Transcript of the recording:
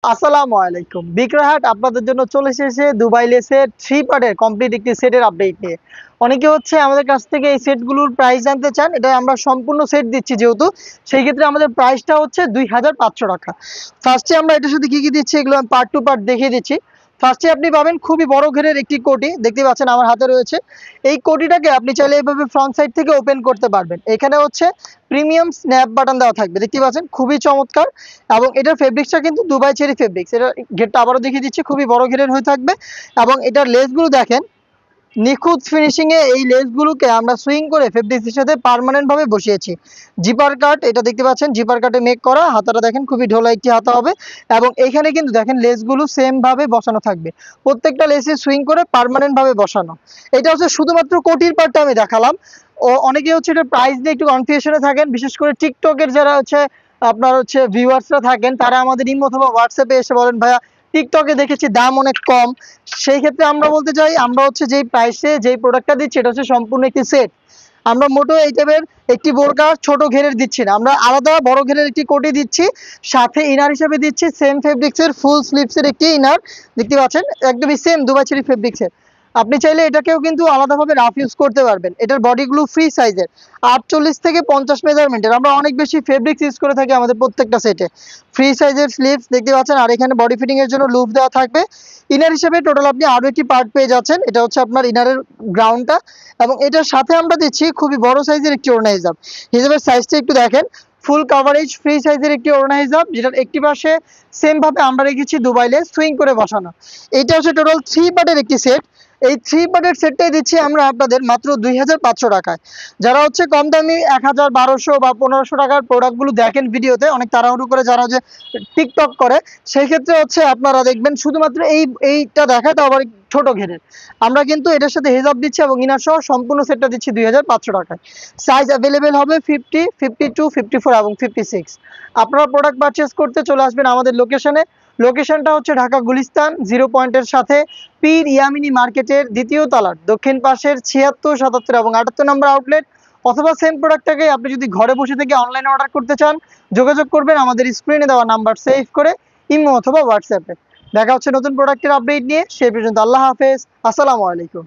আসসালামু আলাইকুম। বিক্রয়হাট আপনাদের জন্য চলে এসেছে দুবাই লেসের 3 পার্টের কমপ্লিট একটি সেটের আপডেট নিয়ে। অনেকে হচ্ছে আমাদের কাছ থেকে এই সেটগুলোর প্রাইস জানতে চান। এটা আমরা সম্পূর্ণ সেট দিচ্ছি যেহেতু, সেই ক্ষেত্রে আমাদের প্রাইসটা হচ্ছে ৳২,৫০০। ফার্স্টে আমরা এটার সাথে কি দিচ্ছি এগুলো আমি পার্ট টু পার্ট দেখিয়ে দিচ্ছি। ফার্স্টে আপনি পাবেন খুবই বড় ঘেরের একটি কোটি, দেখতে পাচ্ছেন আমার হাতে রয়েছে। এই কোটিটাকে আপনি চাইলে এভাবে ফ্রন্ট সাইড থেকে ওপেন করতে পারবেন। এখানে হচ্ছে প্রিমিয়াম স্ন্যাপ বাটন দেওয়া থাকবে, দেখতে পাচ্ছেন খুবই চমৎকার। এবং এটার ফেব্রিক্সটা কিন্তু দুবাই চেরি ফেব্রিক্স। এটা ঘেরটা আবারও দেখিয়ে দিচ্ছি, খুবই বড় ঘেরের হয়ে থাকবে। এবং এটার লেসগুলো দেখেন নিখুঁত ফিনিশিং এ, এই লেসগুলোকে আমরা সুইং করে ফেব্রিক্সের সাথে পার্মানেন্ট ভাবে বসিয়েছি। জিপার কাট এটা দেখতে পাচ্ছেন, জিপার কাটে মেক করা। হাতাটা দেখেন খুবই ঢোলা একটি হাতা হবে। এবং এখানে কিন্তু দেখেন লেসগুলো সেম ভাবে বসানো থাকবে, প্রত্যেকটা লেসে সুইং করে পার্মানেন্ট ভাবে বসানো। এটা হচ্ছে শুধুমাত্র কোটির পার্টটা আমি দেখালাম। ও অনেকে হচ্ছে এটার প্রাইস নিয়ে একটু কনফিউশনে থাকেন, বিশেষ করে টিকটকের যারা হচ্ছে আপনার হচ্ছে ভিউয়ার্সরা থাকেন, তারা আমাদের ইমো অথবা হোয়াটসঅ্যাপে এসে বলেন ভাইয়া টিকটকে দেখেছি দাম অনেক কম। সেই ক্ষেত্রে আমরা বলতে চাই, আমরা হচ্ছে যেই প্রাইসে যেই প্রোডাক্টটা দিচ্ছি এটা হচ্ছে সম্পূর্ণ একটি সেট। আমরা মোটো এই টাইপের একটি বোরকা ছোট ঘেরের দিচ্ছি না, আমরা আলাদা বড় ঘেরের একটি কোটি দিচ্ছি। সাথে ইনার হিসেবে দিচ্ছি সেম ফেব্রিক্সের ফুল স্লিভসের একটি ইনার, দেখতে পাচ্ছেন একদমই সেম দুবাই চেরি ফেব্রিক্সের। আপনি চাইলে এটাকেও কিন্তু আলাদাভাবে রাফ ইউজ করতে পারবেন। এটার বডিগুলো ফ্রি সাইজের, 48 থেকে 50 মেজারমেন্টের। আমরা অনেক বেশি ফেব্রিক্স ইউজ করে থাকি আমাদের প্রত্যেকটা সেটে। ফ্রি সাইজের স্লিভস দেখতে পাচ্ছেন, আর এখানে বডি ফিটিং এর জন্য লুপ দেওয়া থাকবে। ইনার হিসেবে টোটাল আপনি আরো একটি পার্ট পেয়ে যাচ্ছেন, এটা হচ্ছে আপনার ইনারের গ্রাউন্ডটা। এবং এটার সাথে আমরা দিচ্ছি খুবই বড় সাইজের একটি ওড়না হিজাব। হিজাবের সাইজটা একটু দেখেন, ফুল কাভারেজ ফ্রি সাইজের একটি ওড়না হিজাব, যেটার একটি পাশে সেম ভাবে আমরা রেখেছি দুবাই লেস সুইং করে বসানো। এটা হচ্ছে টোটাল 3 পার্টের একটি সেট। এই 3 পার্টের সেটটাই দিচ্ছি আমরা আপনাদের মাত্র ২,৫০০ টাকায়। যারা হচ্ছে কম দামি ১,০০০, ১,২০০ বা ১৫০০ টাকার প্রোডাক্টগুলো দেখেন ভিডিওতে অনেক তাড়াহুড়ো করে, যারা যে টিকটক করে, সেই ক্ষেত্রে হচ্ছে আপনারা দেখবেন শুধুমাত্র এইটা দেখাটা আবার ছোট ঘেরের। আমরা কিন্তু এটার সাথে হেজাব দিচ্ছি এবং ইনার সহ সম্পূর্ণ সেটটা দিচ্ছি ২,৫০০ টাকায়। সাইজ অ্যাভেলেবেল হবে 50, 52, 54 এবং 56। আপনারা প্রোডাক্ট পারচেস করতে চলে আসবেন আমাদের লোকেশনে। লোকেশনটা হচ্ছে ঢাকা গুলিস্তান 0 পয়েন্টের সাথে পীর ইয়ামিনী মার্কেটের দ্বিতীয় তলার দক্ষিণ পাশের ৭৬, ৭৭ এবং ৭৮ নম্বর আউটলেট। অথবা সেম প্রোডাক্টটাকে আপনি যদি ঘরে বসে থেকে অনলাইনে অর্ডার করতে চান, যোগাযোগ করবেন আমাদের স্ক্রিনে দেওয়া নাম্বার সেভ করে ইমো অথবা হোয়াটসঅ্যাপে। দেখা হচ্ছে নতুন প্রোডাক্টের আপডেট নিয়ে, সেই পর্যন্ত আল্লাহ হাফেজ, আসসালামু আলাইকুম।